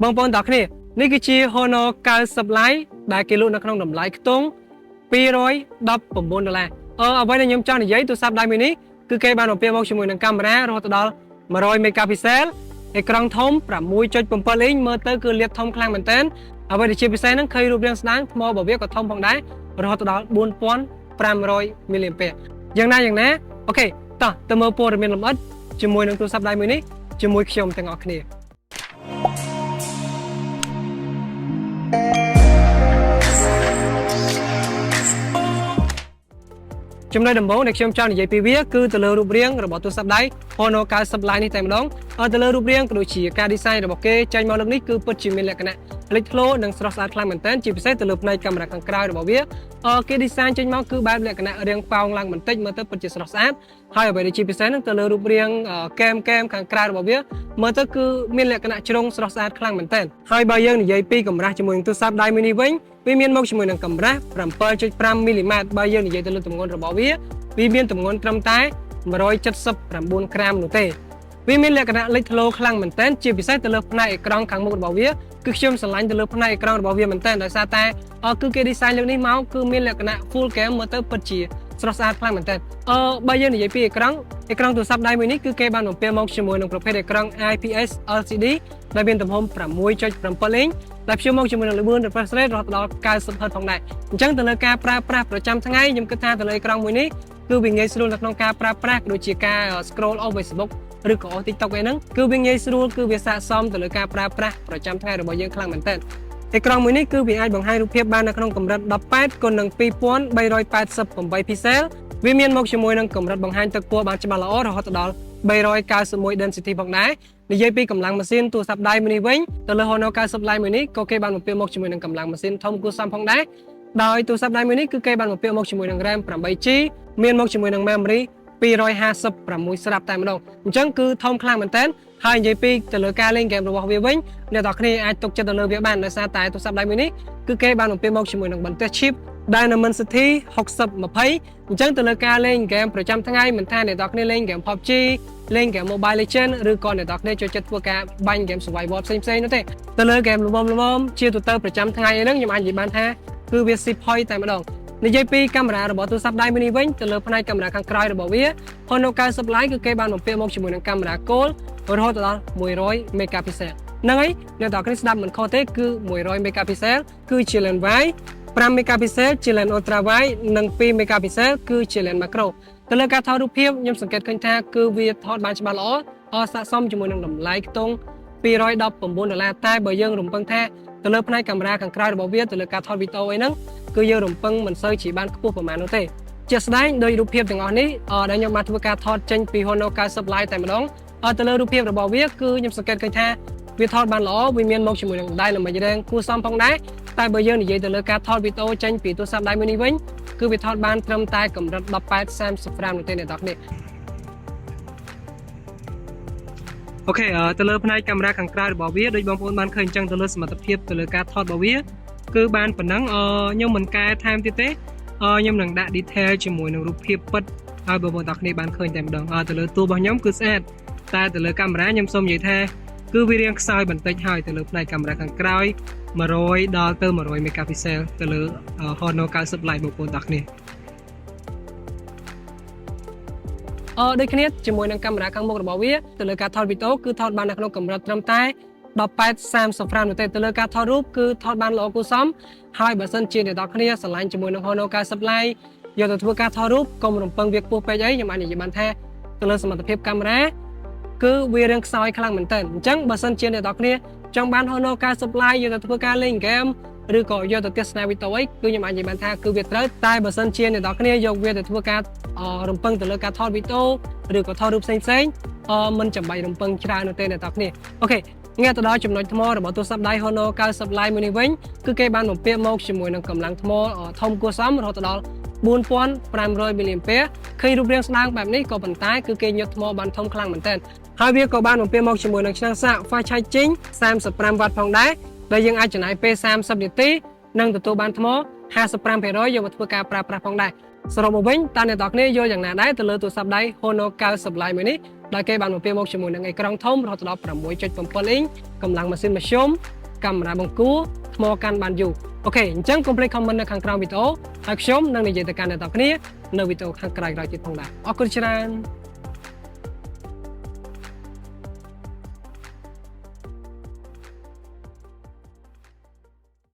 បងប្អូនទាំងគ្នានេះគឺជា Honor 90 Lite ដែលគេលក់នៅក្នុងតម្លៃខ្ទង់$219អ្វីដែលខ្ញុំចង់និយាយទូរស័ព្ទដៃមួយនេះគឺគេបានបំពាក់មកជាមួយនឹងកាមេរ៉ារហូតដល់100 megapixel អេក្រង់ធំ 6.7 អ៊ីងមើលទៅគឺលាតធំខ្លាំងមែនទែនអ្វីដែលជាពិសេសហ្នឹងឃើញរូបរាងស្ដើងថ្មរបស់វាក៏ធំផងដែររហូតដល់4500 mAh យ៉ាងណាអូខេតោះទៅមើលព័ត៌មានលម្អិតជាមួយនឹងទូរស័ព្ទដៃមួយនេះជាមួយខ្ញុំទាំងអស់គ្នាចំណុចដំបូងដែលខ្ញុំចង់និយាយពីវាគឺទៅលើរូបរាងរបស់ទូរស័ព្ទដៃ Honor 90 Lite នេះតែម្ដងទៅលើរូបរាងក៏ដូចជាការ design របស់គេចេញមកលើកនេះគឺពិតជាមានលក្ខណៈលេចធ្លោនិងស្រស់ស្អាតខ្លាំងមែនទែនជាពិសេសទៅលើផ្នែកកាមេរ៉ាខាងក្រៅរបស់វាគេ design ចេញមកគឺបែបលក្ខណៈរាងប៉ោងឡើងបន្តិចមើលទៅពិតជាស្រស់ស្អាតហើយអ្វីដែលជាពិសេសហ្នឹងទៅលើរូបរាងកែមខាងក្រៅរបស់វាមើលទៅគឺមានលក្ខណៈជ្រុងស្រស់ស្អាតខ្លាំងមែនទែនហើយបើយើងនិយាយពីកម្រាស់ជាមួយនឹងទូរស័ព្ទដៃមួយនេះវិញវាមានមកជាមួយនឹងកម្រាស់ 7.5 មីលីម៉ែត្របើយើងនិយាយទៅលើទម្ងន់របស់វាមានទម្ងន់ត្រឹមតែ179ក្រាមនោះទេវាមានលក្ខណៈលេចធ្លោខ្លាំងមែនទែនជាពិសេសទៅលើផ្នែកអេក្រង់ខាងមុខរបស់វាគឺខ្ញុំស្រឡាញ់ទៅលើផ្នែកអេក្រង់របស់វាមែនទែនដោយសារតែគឺគេ design លើកនេះមកគឺមានលក្ខណៈ full game មើលទៅពិតជាស្រស់ស្អាតខ្លាំងមែនទែនបើយើងនិយាយពីអេក្រង់ទូរស័ព្ទដៃមួយនេះគឺគេបានបំពាក់មកជាមួយនឹងប្រភេទអេក្រង់ IPS LCD ដែលមានទំហំ 6.7 អ៊ីងដែលភ្ជាប់មកជាមួយនឹងល្បឿន refresh rate រហូតដល់ 90 Hz ផងដែរអញ្ចឹងទៅលើការប្រើប្រាស់ប្រចាំថ្ងៃខ្ញុំគិតថាទៅលើអេក្រង់មួយនេះគឺវាងាយស្រួលនៅក្នុងការប្រើប្រាស់ដូចជាការ scroll អស់ Facebook ឬក៏ TikTok ឯហ្នឹងគឺវាងាយស្រួលគឺវាស័ក្តិសមទៅលើការប្រើប្រាស់ប្រចាំថ្ងៃរបស់យើងខ្លាំងមែនទែនអេក្រង់មួយនេះគឺវាអាចបង្ហាញរូបភាពបាននៅក្នុងកម្រិត 18 គុណនឹង 2388 pixel វាមានមកជាមួយនឹងកម្រិតបង្ហាញទឹកពណ៌បានច្បាស់ល្អរហូតដល់391 density ផងដែរនិយាយពីកម្លាំងម៉ាស៊ីនទូរស័ព្ទដៃមួយនេះវិញទៅលើ Honor 90 Lite មួយនេះក៏គេបានបំពាក់មកជាមួយនឹងកម្លាំងម៉ាស៊ីនធំគួរសមផងដែរដោយទូរស័ព្ទដៃមួយនេះគឺគេបានបំពាក់មកជាមួយនឹង RAM 8GB មានមកជាមួយនឹង memory 256 ស្រាប់តែម្ដងអញ្ចឹងគឺធំខ្លាំងមែនតើហើយនិយាយពីទៅលើការលេងហ្គេមរបស់វាវិញអ្នកនរគ្នាអាចទុកចិត្តទៅលើវាបានដោយសារតែទូរស័ព្ទដៃមួយនេះគឺគេបានបំពាក់មកជាមួយនឹងបន្ទះ chip Dimensity 6020អញ្ចឹងទៅលើការលេងហ្គេមប្រចាំថ្ងៃមិនថាអ្នកនរគ្នាលេងហ្គេម PUBG លេងហ្គេម Mobile Legends ឬក៏អ្នកនរគ្នាចូលចិត្តធ្វើការបាញ់ហ្គេម Survival ផ្សេងៗនោះទេទៅលើហ្គេមល្មមជាទូទៅប្រចាំថ្ងៃហ្នឹងខ្ញុំអាចនិយាយបានថាគឺវាស៊ីផុយតែម្ដងនិយាយពីកាមេរ៉ារបស់ទូរស័ព្ទដៃមួយនេះវិញទៅលើផ្នែកកាមេរ៉ាខាងក្រោយរបស់វា Honor 90 Lite គឺគេបានបំពាក់មកជាមួយនឹងកាមេរ៉ា Gold រហូតដល់100 megapixel ហ្នឹងហើយអ្នកនរគ្នាស្ដាប់មិនខុសទេគឺ100 megapixel គឺជា lens wide 5 megapixel ជា lens ultra wide និង2 megapixel គឺជា lens macro ទៅលើការថតរូបភាពខ្ញុំសង្កេតឃើញថាគឺវាថតបានច្បាស់ល្អស័ក្តិសមជាមួយនឹងតម្លៃខ្ទង់$219តែបើយើងរំពឹងថាទៅលើផ្នែកកាមេរ៉ាខាងក្រៅរបស់វាទៅលើការថតវីដេអូអីហ្នឹងគឺយើងរំពឹងមិនសូវជាបានខ្ពស់ប្រហែលនោះទេជាក់ស្ដែងដោយរូបភាពទាំងអស់នេះដែលខ្ញុំបានធ្វើការថតចេញពី Honor 90 Lite តែម្ដងទៅលើរូបភាពរបស់វាគឺខ្ញុំសង្កេតឃើញថាវាថតបានល្អវាមានមកជាមួយនឹងដៃល្មិចរែងគួរសមផងដែរតែបើយើងនិយាយទៅលើការថតវីដេអូចេញពីទូរស័ព្ទដៃមួយនេះវិញគឺវាថតបានត្រឹមតែកម្រិត 18-30 ហ្វ្រេមនោះទេអ្នកនរគ្នាអូខេទៅលើផ្នែកកាមេរ៉ាខាងក្រៅរបស់វាដូចបងប្អូនបានឃើញអញ្ចឹងទៅលើសមត្ថភាពទៅលើការថតរបស់វាគឺបានប៉ុណ្ណឹងខ្ញុំមិនកែថែមទៀតទេខ្ញុំនឹងដាក់ detail ជាមួយនឹងរូបភាពពិតឲ្យបងប្អូនទាំងគ្នាបានឃើញតែម្ដងទៅលើតួរបស់ខ្ញុំគឺស្អាតតែទៅលើកាមេរ៉ាខ្ញុំសូមនិយាយថាគឺវារាងខ្សោយបន្តិចហើយទៅលើផ្នែកកាមេរ៉ាខាងក្រោយ100ដល់ទៅ100 megapixel ទៅលើ Honor 90 Lite បងប្អូនទាំងគ្នាដូចគ្នាជាមួយនឹងកាមេរ៉ាខាងមុខរបស់វាទៅលើការថតវីដេអូគឺថតបាននៅក្នុងកម្រិតត្រឹមតែ18-30 ហ្វ្រេមនោះទេទៅលើការថតរូបគឺថតបានល្អគួរសមហើយបើសិនជាអ្នកនរគ្នាស្រឡាញ់ជាមួយនឹង Honor 90 Lite យកទៅធ្វើការថតរូបកុំរំពឹងវាខ្ពស់ពេកអីខ្ញុំអាចនិយាយបានថាទៅលើសមត្ថភាពកាមេរ៉ាគឺវារាងខ្សោយខ្លាំងមែនទែនអញ្ចឹងបើសិនជាអ្នកនរគ្នាចង់បាន Honor 90 Lite យកទៅធ្វើការលេងហ្គេមឬក៏យកទៅទស្សនាវីដេអូអីគឺខ្ញុំអាចនិយាយបានថាគឺវាត្រូវតែបើសិនជាអ្នកនរគ្នាយកវាទៅធ្វើការរំពឹងទៅលើការថតវីដេអូឬក៏ថតរូបផ្សេងមិនចាំបាច់រំពឹងច្រើននោះទេអ្នកនរគ្នាអូខេងាកទៅដល់ចំណុចថ្មរបស់ទូរស័ព្ទដៃ Honor 90 Lite មួយនេះវិញគឺគេបានបំពាក់មកជាមួយនឹងកម្លាំងថ្មធំគួរសមរហូតដល់4500 mAh ឃើញរូបរាងស្ដើងបែបនេះក៏ប៉ុន្តែគឺគេញាត់ថ្មបានធំខ្លាំងមែនទែនហើយវាក៏បានបំពាក់មកជាមួយនឹងឆ្នាំងសាក Fast Charging 35W ផងដែរដែលយើងអាចចំណាយពេល30នាទីនិងទទួលបានថ្ម 55% យកមកធ្វើការប្រើប្រាស់ផងដែរ สำหรับมาวิ่งตาในตอกนี้โยอย่างหนาได้ตะลือตัวซับได้ Honor 90 Lite มือนี้ได้แก่บานมาเปลี่ยนโหมดจมูกในกล้องทมเราตลอดประมวยจุดปุ่มเปิลลิงกำลังมาซินมาชมกำลังบังกูทมอการบานอยู่โอเคจังคอมเพลตคอมเมนต์ในข้างกลางวิดีโอให้ชมนั่งในเจตการในตอกนี้ในวิดีโอข้างไกลเราจิตพงได้ขอบคุณชนะ